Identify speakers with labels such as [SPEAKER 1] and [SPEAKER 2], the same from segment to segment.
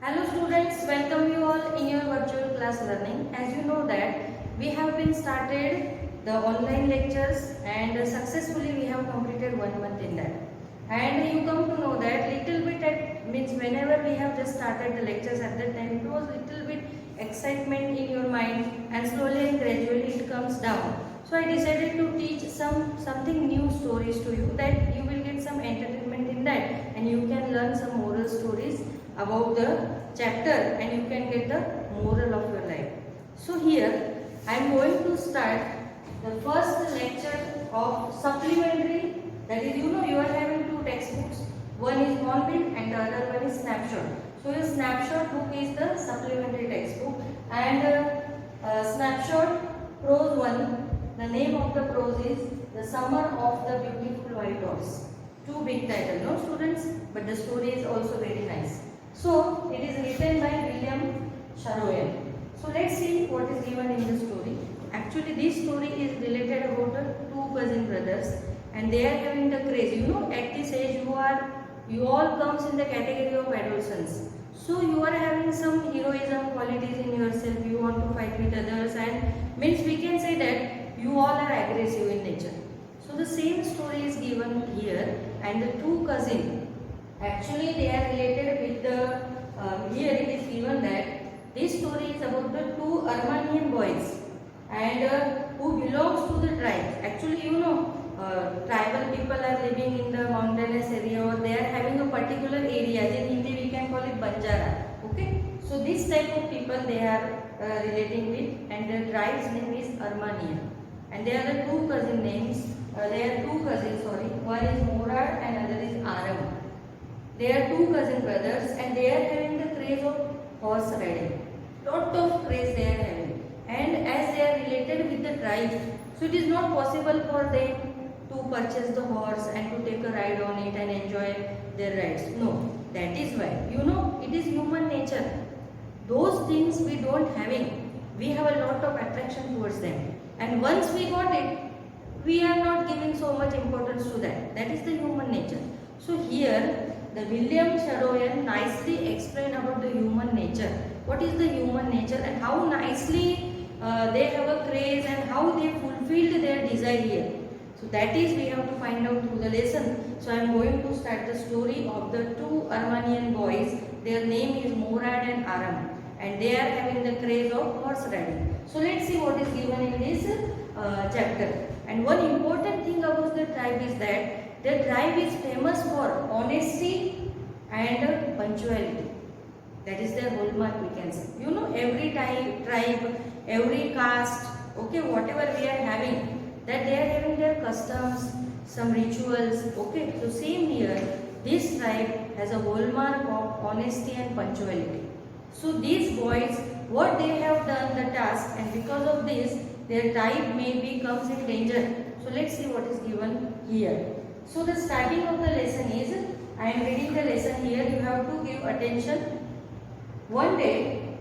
[SPEAKER 1] Hello students, welcome you all in your virtual class learning. As you know that we have been started the online lectures and successfully we have completed 1 month in that. And you come to know that little bit means whenever we have just started the lectures at that time it was little bit excitement in your mind and slowly and gradually it comes down. So I decided to teach something new stories to you that you will get some entertainment in that and you can learn some moral stories about the chapter and you can get the moral of your life. So here I am going to start the first lecture of supplementary, that is you are having two textbooks, one is Hornbill and the other one is Snapshot. So your Snapshot book is the supplementary textbook and Snapshot prose 1, the name of the prose is The Summer of the Beautiful White Horse. Two big titles, no students, but the story is also very nice. So it is written by William Saroyan. So let's see what is given in the story. Actually this story is related about the two cousin brothers and they are having the craze. At this age you all comes in the category of adolescence. So you are having some heroism qualities in yourself. You want to fight with others and means we can say that you all are aggressive in nature. So the same story is given here and the two cousins. Actually, they are related with the, here it is given that this story is about the two Armenian boys and who belongs to the tribe. Actually, tribal people are living in the mountainous area or they are having a particular area. In Hindi we can call it Banjara. Okay. So this type of people they are relating with and the tribe's name is Armenia. And they are the two cousin names. They are two cousins, sorry. One is Morad and other is Aram. They are two cousin brothers and they are having the craze of horse riding. Lot of craze they are having. And as they are related with the tribe, so it is not possible for them to purchase the horse and to take a ride on it and enjoy their rides. No, that is why. It is human nature. Those things we don't having. We have a lot of attraction towards them. And once we got it, we are not giving so much importance to that. That is the human nature. So here, the William Saroyan nicely explained about the human nature. What is the human nature and how nicely they have a craze and how they fulfilled their desire here. So that is we have to find out through the lesson. So I am going to start the story of the two Armenian boys. Their name is Morad and Aram and they are having the craze of horse riding. So let's see what is given in this chapter. And one important thing about the tribe is that the tribe is famous for honesty and punctuality. That is their hallmark, we can say. Every tribe, every caste, okay, whatever we are having, that they are having their customs, some rituals, okay. So same here, this tribe has a hallmark of honesty and punctuality. So these boys, what they have done the task and because of this, their tribe maybe comes in danger. So let's see what is given here. So the starting of the lesson is, I am reading the lesson here, you have to give attention. One day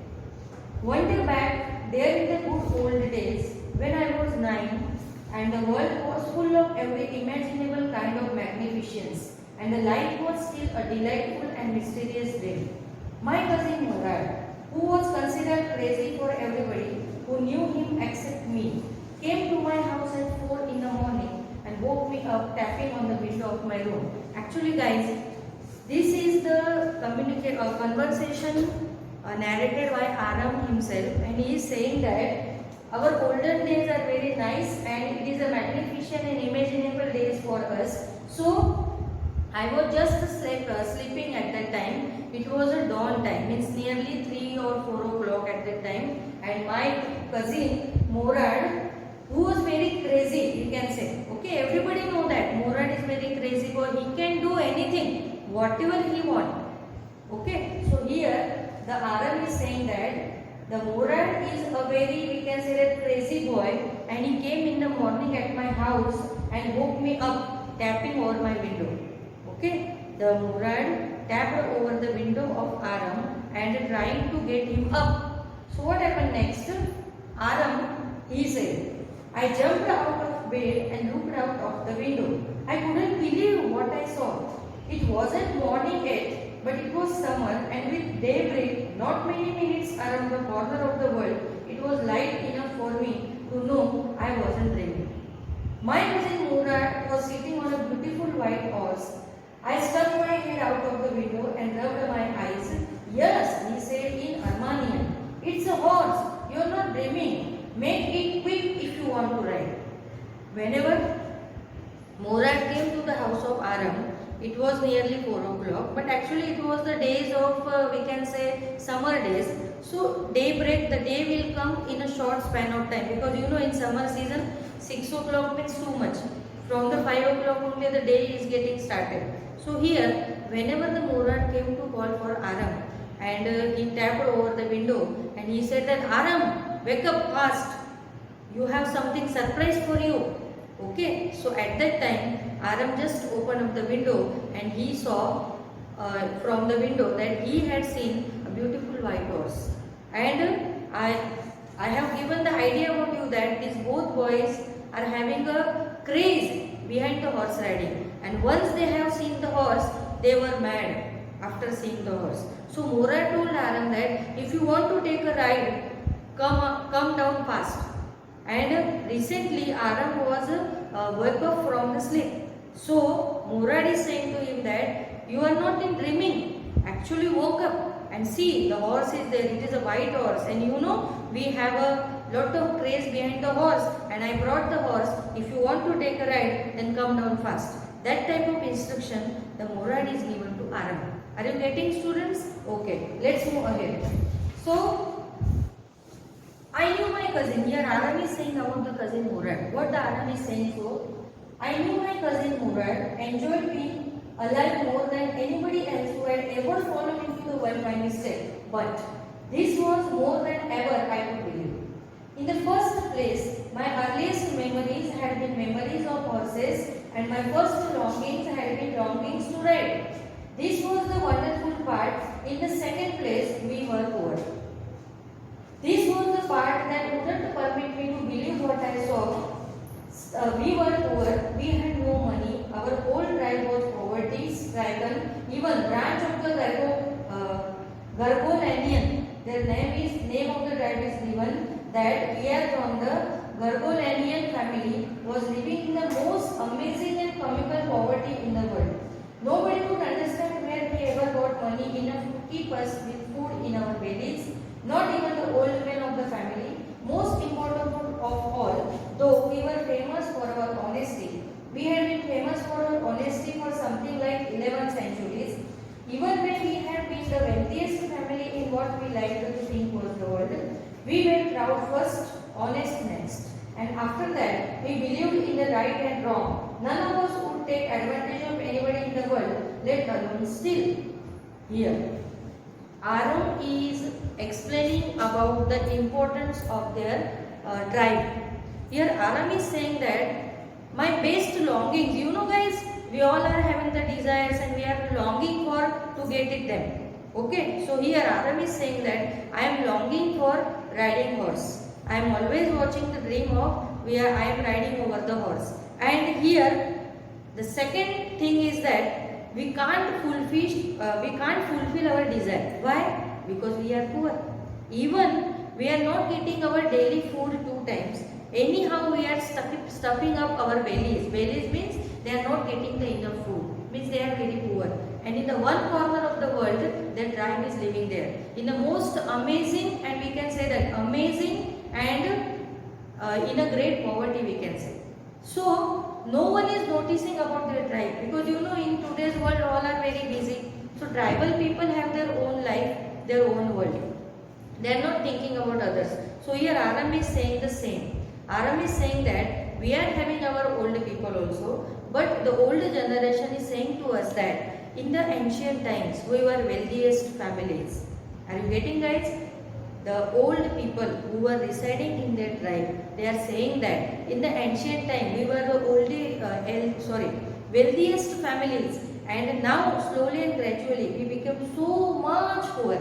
[SPEAKER 1] back, there in the good old days, when I was 9 and the world was full of every imaginable kind of magnificence and the life was still a delightful and mysterious dream. My cousin Morad, who was considered crazy for everybody who knew him except me, came to my house at 4 in the morning and woke me up tapping on the window of my room. Actually guys, this is the conversation narrated by Aram himself and he is saying that our olden days are very nice and it is a magnificent and imaginable days for us. So I was just sleeping at that time. It was a dawn time, means nearly 3 or 4 o'clock at that time and my cousin Morad, who was very crazy, you can say. Okay, everybody know that Morad is very crazy boy. He can do anything, whatever he want. Okay, so here the Aram is saying that the Morad is a very, we can say that crazy boy and he came in the morning at my house and woke me up tapping over my window. Okay, the Morad tapped over the window of Aram and trying to get him up. So what happened next? Aram, he said, I jumped out of bed and looked out of the window. I couldn't believe what I saw. It wasn't morning yet, but it was summer and with daybreak not many minutes around the corner of the world, it was light enough for me to know I wasn't dreaming. My cousin Murad was sitting on a beautiful white horse. I stuck my head out of the window and rubbed my eyes. Yes, he said in Armenian. It's a horse. You're not dreaming. Make it quick if you want to ride. Whenever Murad came to the house of Aram, it was nearly 4 o'clock, but actually it was the days of, we can say, summer days. So daybreak, the day will come in a short span of time, because you know in summer season 6 o'clock means too much. From the 5 o'clock only the day is getting started. So here, whenever the Murad came to call for Aram, and he tapped over the window and he said that, Aram, wake up fast. You have something surprise for you. Okay, so at that time, Aram just opened up the window and he saw from the window that he had seen a beautiful white horse. And I have given the idea about you that these both boys are having a craze behind the horse riding. And once they have seen the horse, they were mad after seeing the horse. So Murad told Aram that if you want to take a ride, come down fast. And recently Aram was woke up from the sleep. So Murad is saying to him that you are not in dreaming. Actually woke up and see the horse is there. It is a white horse, and you know we have a lot of craze behind the horse, and I brought the horse. If you want to take a ride, then come down fast. That type of instruction the Murad is given to Aram. Are you getting, students? Okay, let's move ahead. So I knew my cousin. Here Aram is saying about the cousin Murad. What the Aram is saying, so I knew my cousin Murad enjoyed being alive more than anybody else who had ever fallen into the world by mistake. But this was more than ever I could believe. In the first place, my earliest memories had been memories of horses, and my first longings had been longings to ride. This was the wonderful part. In the second place, we were poor. This was the part that wouldn't permit me to believe what I saw. We were poor, we had no money, our whole tribe was poverty-stricken, even branch of the Gargolanian, their name of the tribe is given, that we are from the Gargolanian family, was living in the most amazing and comical poverty in the world. Nobody could understand where we ever got money enough to keep us with food in our bellies, not even the old men of the family. Most important of all, though we were famous for our honesty. We had been famous for our honesty for something like 11 centuries. Even when we had been the wealthiest family in what we liked to think was the world, we were proud first, honest next. And after that, we believed in the right and wrong. None of us would take advantage of anybody in the world, let alone steal. Here, Aram is explaining about the importance of their tribe. Here Aram is saying that my best longings, you know guys, we all are having the desires and we are longing for to get it them. Okay, so here Aram is saying that I am longing for riding horse. I am always watching the dream of where I am riding over the horse. And here the second thing is that we can't fulfill our desire. Why? Because we are poor. Even we are not getting our daily food 2 times. Anyhow we are stuffing up our bellies. Bellies means they are not getting the enough food. Means they are very poor. And in the one corner of the world, their tribe is living there. In the most amazing, and we can say that amazing and in a great poverty we can say. So no one is noticing about their tribe, because you know in today's world all are very busy. So tribal people have their own life, their own world. They are not thinking about others. So here Aram is saying the same. Aram is saying that we are having our old people also, but the old generation is saying to us that in the ancient times we were wealthiest families. Are you getting, guys? The old people who were residing in their tribe, they are saying that in the ancient time we were the wealthiest families, and now slowly and gradually we became so much poor.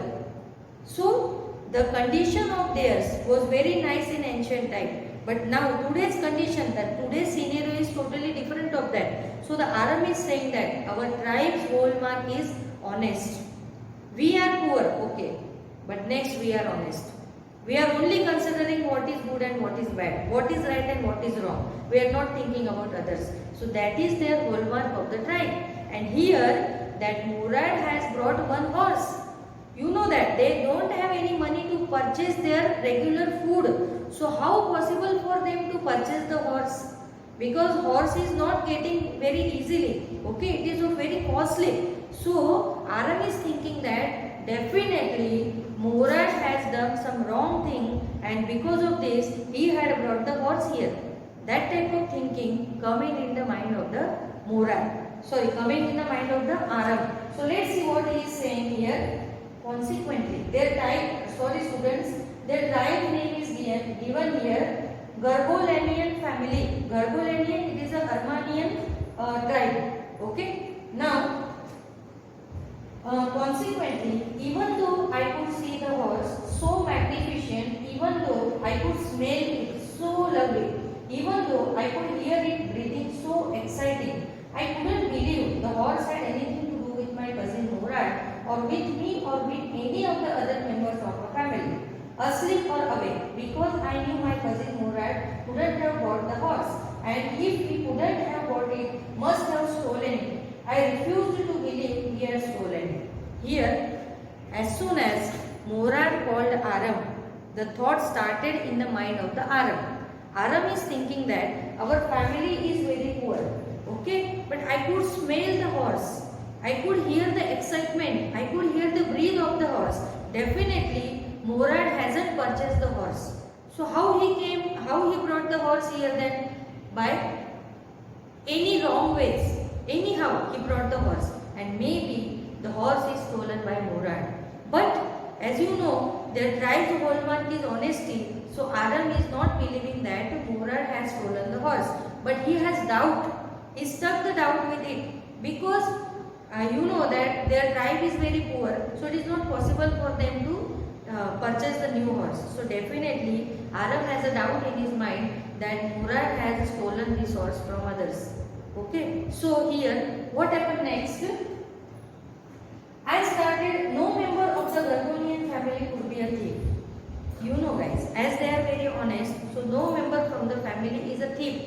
[SPEAKER 1] So the condition of theirs was very nice in ancient time, but now today's condition, that today's scenario is totally different of that. So the Aram is saying that our tribe's hallmark is honest. We are poor, okay. But next we are honest. We are only considering what is good and what is bad, what is right and what is wrong. We are not thinking about others. So that is their hallmark of the tribe. And here that Murad has brought one horse. You know that they don't have any money to purchase their regular food. So how possible for them to purchase the horse? Because horse is not getting very easily. Okay, it is very costly. So Aram is thinking that definitely Murad has done some wrong thing, and because of this he had brought the horse here. That type of thinking coming in the mind of the Murad. Coming in the mind of the Aram. So let's see what he is saying here. Consequently, their tribe, students, their tribe name is given here. Garbolanian family. Garbolanian, it is a Armenian tribe. Okay. Now, consequently, even though I could see the horse so magnificent, even though I could smell it so lovely, even though I could hear it breathing so exciting, I couldn't believe the horse had anything to do with my cousin Murad, or with me, or with any of the other members of our family, asleep or awake, because I knew my cousin Murad couldn't have bought the horse, and if he couldn't have bought it, must have stolen it. I refused to believe he had stolen it. Here, as soon as Murad called Aram, the thought started in the mind of the Aram. Aram is thinking that our family is very poor, okay, but I could smell the horse. I could hear the excitement. I could hear the breathe of the horse. Definitely, Murad hasn't purchased the horse. So how he brought the horse here then? By any wrong ways. Anyhow, he brought the horse. And maybe the horse is stolen by Murad. But as you know, their tribe's hallmark is honesty. So Aram is not believing that Murad has stolen the horse. But he has doubt. He stuck the doubt with it. Because you know that their tribe is very poor, so it is not possible for them to purchase the new horse. So definitely Aram has a doubt in his mind that Murad has stolen this horse from others. Okay, so here what happened next? I started, no member of the Gargolian family could be a thief. You know guys, as they are very honest, so no member from the family is a thief.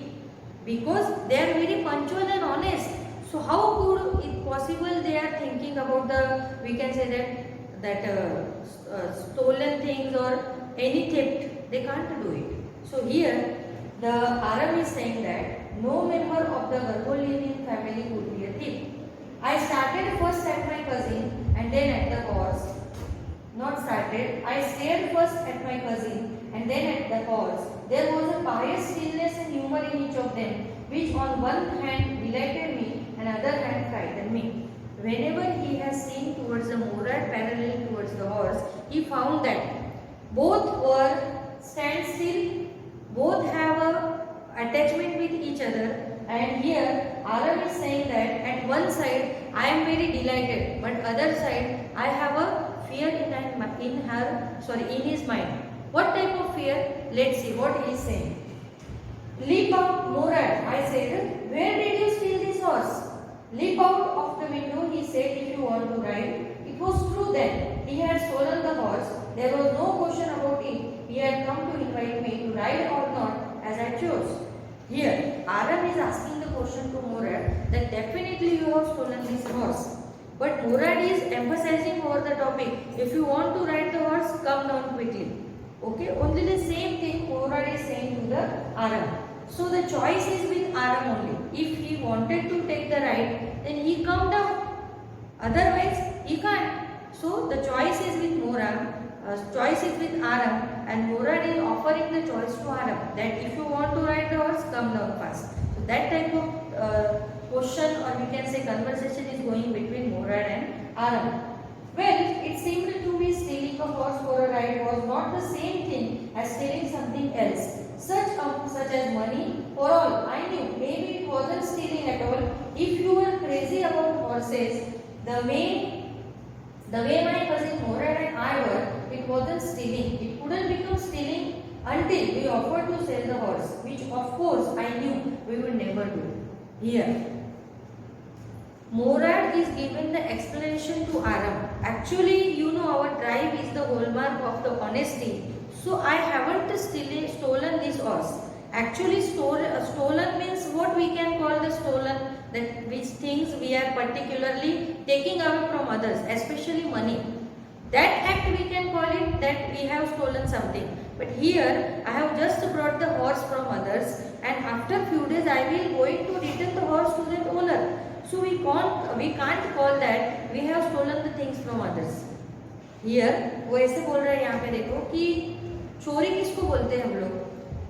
[SPEAKER 1] Because they are very punctual and honest. So how could it possible they are thinking about the, we can say that stolen things or any theft? They can't do it. So here the Aram is saying that no member of the Gargolian family could be a thief. I started first at my cousin and then at the horse. Not started. I stared first at my cousin and then at the horse. There was a pious stillness and humor in each of them, which on one hand delighted me and other hand frightened me. Whenever he has seen towards the Murad parallel towards the horse, he found that both were stand still, both have a attachment with each other. And here Aram is saying that at one side I am very delighted, but other side I have a fear in his mind. What type of fear? Let's see what he is saying. Leap out, Murad, I said. Where did you steal this horse? Leap out of the window, he said, if you want to ride. It was true then. He had stolen the horse. There was no question about it. He had come to invite me to ride or not as I chose. Here, Aram is asking the question to Murad that definitely you have stolen this horse. But Murad is emphasizing over the topic. If you want to ride the horse, come down quickly. Okay, only the same thing Murad is saying to the Aram. So the choice is with Aram only. If he wanted to take the ride, then he come down. Otherwise, he can't. So the choice is with Aram, and Murad is offering the choice to Aram that if you want to ride the horse, come down fast. So that type of question, or we can say conversation, is going between Murad and Aram. Well, it seemed to me stealing a horse for a ride was not the same thing as stealing something else, such as money. For all I knew, maybe it wasn't stealing at all. If you were crazy about horses, the way my cousin Murad and I were, it wasn't stealing. It couldn't become stealing until we offered to sell the horse, which of course I knew we would never do. Here, Murad is giving the explanation to Aram. Actually, you know, our tribe is the hallmark honesty. So I haven't stolen this horse. Actually, stolen means what we can call the stolen, that which things we are particularly taking away from others, especially money. That act we can call it that we have stolen something. But here I have just brought the horse from others, and after few days I will going to return the horse to that owner. So we can't call that we have stolen the things from others. Here वो ऐसे बोल रहे हैं यहाँ पे देखो कि चोरी किसको बोलते हैं हम लोग,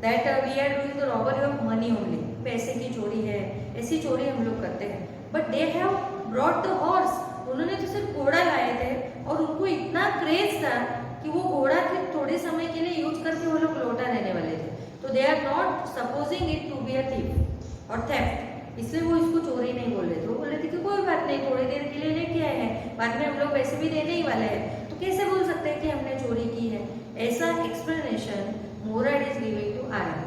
[SPEAKER 1] that we are doing the robbery of money only, पैसे की चोरी है, ऐसी चोरी हम लोग करते हैं. But they have brought the horse, उन्होंने तो सिर्फ घोड़ा लाए थे और उनको इतना क्रेज था कि वो घोड़ा के थोड़े समय के लिए यूज करके वो लोग लौटा देने वाले थे. तो they are not supposing it to be a thief और थेफ्ट, इसलिए वो इसको चोरी नहीं बोल रहे थे. वो बोल रहे थे कि कोई बात नहीं, थोड़ी देर के लिए लेके आए हैं, बाद में हम लोग पैसे भी देने ही वाले हैं, तो कैसे बोल सकते हैं कि हमने चोरी की है. ऐसा explanation Morad is giving to Aram.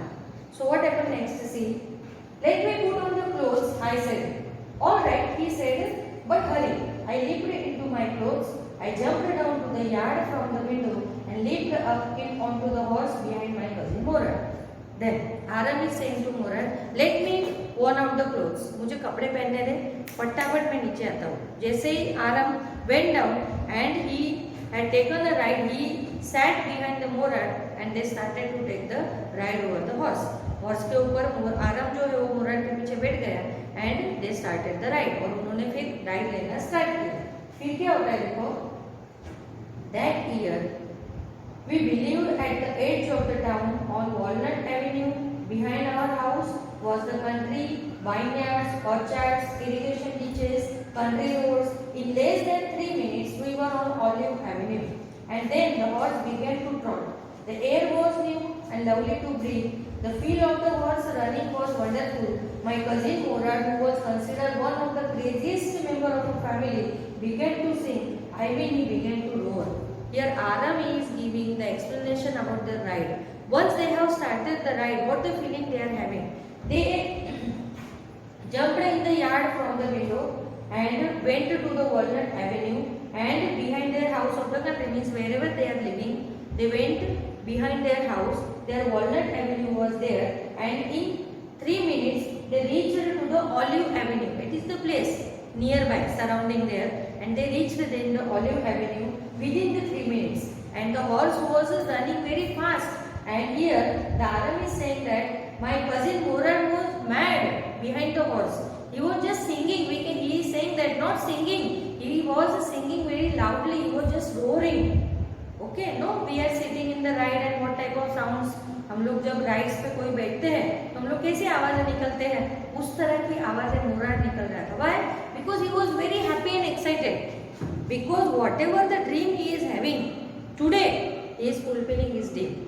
[SPEAKER 1] So what happened next? See, let me put on the clothes, I said. All right, he said, but hurry. I leaped into my clothes. I jumped down to the yard from the window and leaped up in onto the horse behind my cousin Morad. Then Aram is saying to Morad, let me on out the clothes. मुझे कपड़े पहनने दे, फटाफट मैं नीचे आता हूँ. जैसे ही Aram went down and he had taken the ride, he sat behind the Morad and they started to take the ride over the horse. Horse के ऊपर आराम जो है वो Morad के पीछे बैठ गया and they started the ride, और उन्होंने फिर राइड लेना स्टार्ट किया. फिर क्या होता है देखो, that year we believed at the edge of the town on Walnut Avenue behind our house was the country, vineyards, orchards, irrigation ditches, country roads. In less than 3 minutes we were on Olive Avenue. And then the horse began to trot. The air was new and lovely to breathe. The feel of the horse running was wonderful. My cousin Morad, who was considered one of the craziest member of the family, began to sing. I mean, he began to roar. Here Aram is giving the explanation about the ride. Once they have started the ride, what the feeling they are having? They jumped in the yard from the window and went to the Walnut Avenue, and behind their house of the country, means wherever they are living, they went behind their house. Their Walnut Avenue was there, and in 3 minutes they reached to the Olive Avenue. It is the place nearby surrounding there, and they reached in the Olive Avenue within the 3 minutes, and the horse was running very fast. And here the Aram is saying that my cousin Morad was mad behind the horse. He was just singing. He is saying that not singing. He was singing very loudly. He was just roaring. Okay, no, we are sitting in the ride and what type of sounds? हम लोग जब rides पे कोई बैठते हैं तो हम लोग कैसी आवाजें निकलते हैं, उस तरह की आवाजें Morad निकल रहा था. Why? Because he was very happy and excited. Because whatever the dream he is having today, he is fulfilling his dream.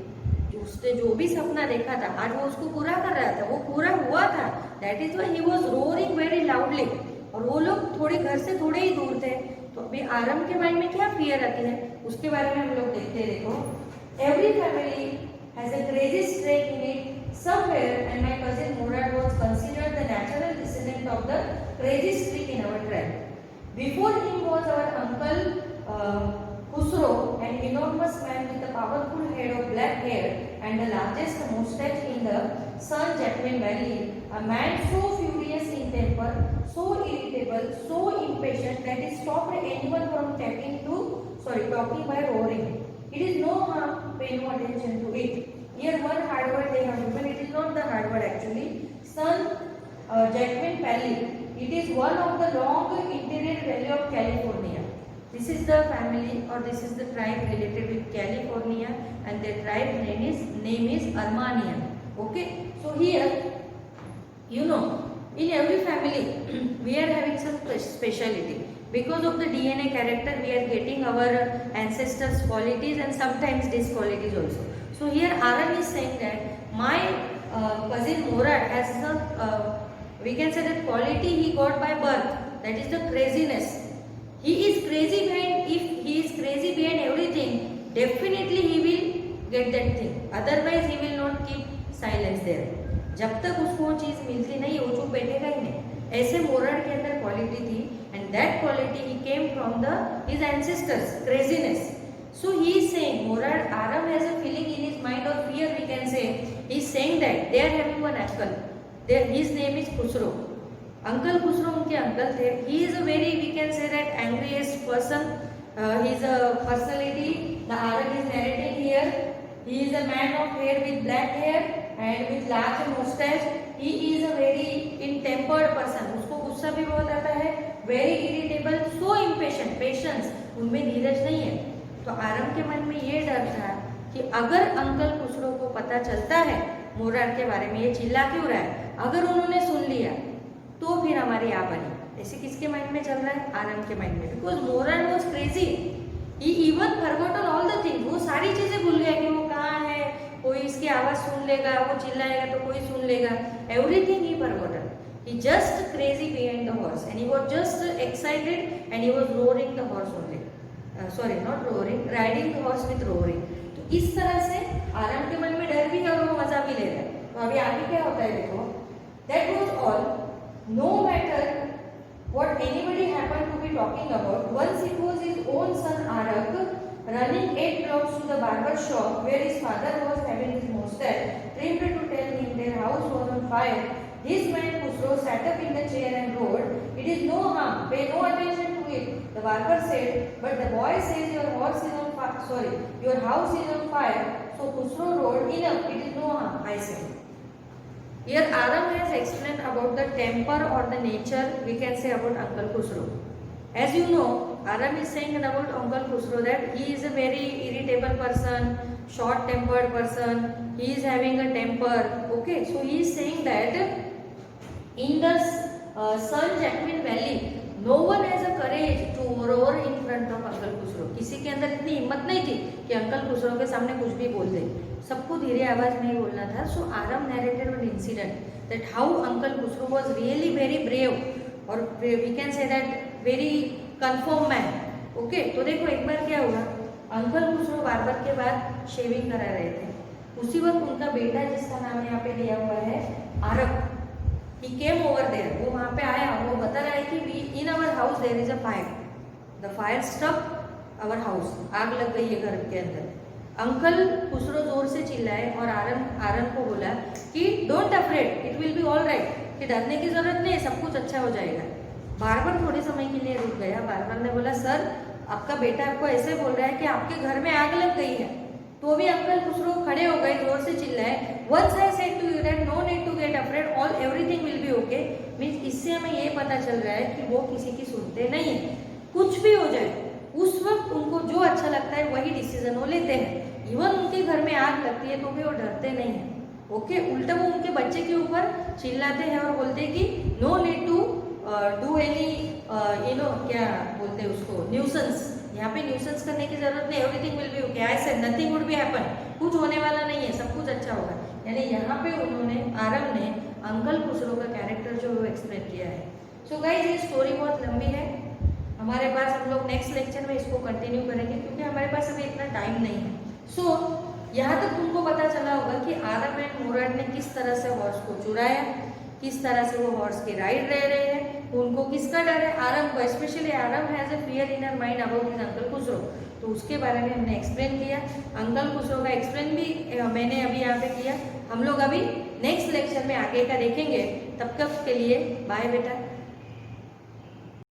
[SPEAKER 1] उसने जो भी सपना देखा था आज वो उसको पूरा कर रहा था, वो पूरा हुआ था. That is why he was roaring very loudly. और वो लोग थोड़े घर से थोड़े ही दूर थे, तो अभी आराम के माइंड में क्या फियर आती है उसके बारे में हम लोग देखते हैं. देखो, every family has a crazy streak in it somewhere, and my cousin Morad was considered the natural descendant of the crazy streak in our tribe. Before him was our uncle Khusro, an enormous man with a powerful head of black hair and the largest moustache in the San Joaquin Valley, a man so furious in temper, so irritable, so impatient that he stopped anyone from talking by roaring. It is no harm, pay no attention to it. Here one hard word they have given, it is not the hard word actually. San Joaquin Valley, it is one of the long interior valley of California. This is the family or this is the tribe related with California, and their tribe name is Armenian. Okay, so here you know in every family we are having some speciality. Because of the DNA character we are getting our ancestors qualities and sometimes disqualities also. So here Aram is saying that my cousin Morad has we can say that quality he got by birth, that is the craziness. He is crazy behind, if he is crazy behind everything, definitely he will get that thing. Otherwise he will not keep silence there. जब तक उसको वो चीज मिलती नहीं वो चुप बैठेगा ही नहीं. ऐसे Morad के अंदर क्वालिटी थी, and that quality he came from his ancestors, craziness. So he is saying, Murad Aram has a feeling in his mind or fear, we can say. He is saying that they are having one uncle. His name is Khusro. Uncle Khusro उनके uncle थे. He is a very, we can say that, angriest person. He is a personality. The Aram is narrating here. He is a man of hair with black hair and with large mustache. He is a very in-tempered person. उसको गुस्सा भी बहुत आता है. Very irritable, so impatient. Patience, उनमें धीरज नहीं है. तो आरम के मन में ये डर था कि अगर अंकल खुसरो को पता चलता है मुराद के बारे में, ये चिल्ला क्यों रहा है, अगर उन्होंने सुन लिया तो फिर हमारी आ बनी. ऐसे किसके माइंड में चल रहा है? आरम के माइंड में. Because Murad was crazy. He even forgotten all the thing. वो सारी चीजें भूल गया कि वो कहाँ है, कोई इसकी आवाज सुन लेगा, वो चिल्लाएगा तो कोई सुन लेगा. Everything he forgotten. He just crazy behind the horse and he was just excited and he was roaring the horse only. Sorry, not roaring, riding the horse with roaring. तो इस तरह से आरम के मन में डर भी है और वो मजा भी ले रहा है. तो अभी आगे क्या होता है देखो. That was all. No matter what anybody happened to be talking about, once it was his own son Arak running 8 blocks to the barber shop where his father was having his mustache, trimmed to tell him their house was on fire. This man Khusro sat up in the chair and roared, "It is no harm, pay no attention to it." The barber said, "But the boy says your horse is on fire. Sorry, your house is on fire." So Khusro roared, "Enough, it is no harm, I say." Here Aram has explained about the temper or the nature, we can say, about Uncle Khusro. As you know, Aram is saying about Uncle Khusro that he is a very irritable person, short-tempered person. He is having a temper. Okay, so he is saying that in the San Joaquin Valley, no one has a courage to roar in front of Uncle Khusro. किसी के अंदर इतनी हिम्मत नहीं थी कि uncle Khusro के सामने कुछ भी बोल दे. सबको धीरे आवाज में ही बोलना था. So Aram narrated one incident that how Uncle Khusro was really very brave, or we can say that very confirm man. Okay, तो देखो एक बार क्या हुआ. अंकल खुसरो बार्बर के बाद शेविंग करा रहे थे. उसी वक्त उनका बेटा, जिसका नाम यहाँ पे दिया हुआ है आरक, he came over there. वो वहाँ पे आया. वो बता रहा है कि we in our house there is a fire. The fire struck our house. आग लग गई है घर के अंदर. अंकल खुसरो जोर से चिल्लाए और आरन को बोला कि don't afraid, it will be all right, कि डरने की जरूरत नहीं है, सब कुछ अच्छा हो जाएगा. बार्बर थोड़े समय के लिए रुक गया. बार्बर ने बोला, सर आपका बेटा आपको ऐसे बोल रहा है कि आपके घर में आग लग गई है. तो भी अंकल खुसरो खड़े हो गए, जोर से चिल्लाए, once I said to you that no need to get afraid, all everything will be okay. Means इससे हमें ये पता चल रहा है कि वो किसी की सुनते नहीं है. कुछ भी हो जाए उस वक्त उनको जो अच्छा लगता है वही डिसीजन वो लेते हैं. इवन उनके घर में आग लगती है तो भी वो डरते नहीं है. ओके, उल्टा वो उनके बच्चे के ऊपर चिल्लाते हैं और बोलते हैं कि no need to do any क्या बोलते हैं उसको, न्यूसेंस. यहाँ पे न्यूसेंस करने की जरूरत नहीं. Everything will be okay. I said nothing would be happen. कुछ होने वाला नहीं है, सब कुछ अच्छा होगा. यानी यहाँ पे उन्होंने, आरम ने अंकल खुसरो का कैरेक्टर जो वो एक्सप्लेन किया है. सो गाइस, ये स्टोरी बहुत लंबी है. हमारे पास, हम लोग नेक्स्ट लेक्चर में इसको कंटिन्यू करेंगे क्योंकि हमारे पास अभी इतना टाइम नहीं है. सो यहाँ तक तुमको पता चला होगा कि आरम एंड मुराद ने किस तरह से हॉर्स को चुराया, किस तरह से वो हॉर्स की राइड रह रहे हैं, उनको किसका डर है. आरम को, specially Aram has a fear in her mind about his uncle Khusro. तो उसके बारे में हमने एक्सप्लेन किया. अंकल खुसरो का एक्सप्लेन भी मैंने अभी यहाँ पे किया. हम लोग अभी नेक्स्ट लेक्चर में आगे का देखेंगे. तब तक के लिए बाय बेटा.